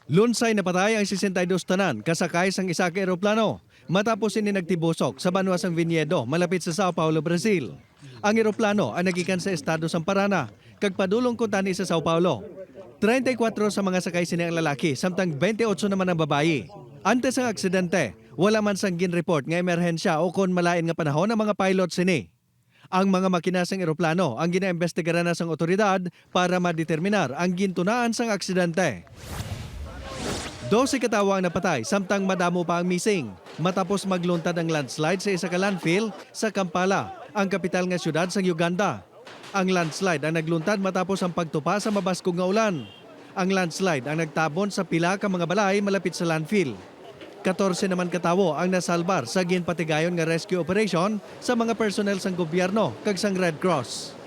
Lunsay napatay ang 62 tanan kasakay sang isa ka eroplano matapos ini nagtibusok sa banwasang Vinhedo malapit sa Sao Paulo, Brazil. Ang eroplano ay nagikan sa estado Samparana kag padulong kuntani sa Sao Paulo. 34 sa mga sakay sini ang lalaki samtang 28 naman ang babayi. Antes ang aksidente, wala man sang ginreport nga emerhensya o kon malain nga panahon ang mga pilot sini. Ang mga makina sang eroplano ang ginaimbestigaran na sang otoridad para madeterminar ang gintunaan sang aksidente. 12 katawo ang napatay samtang madamo pa ang missing matapos magluntad ang landslide sa isa ka landfill sa Kampala, ang kapital nga syudad sa Uganda. Ang landslide ang nagluntad matapos ang pagtupa sa mabaskog nga ulan. Ang landslide ang nagtabon sa pila ka mga balay malapit sa landfill. 14 naman katawo ang nasalbar sa ginpatigayon nga rescue operation sa mga personnel sang gobyerno kag sang Red Cross.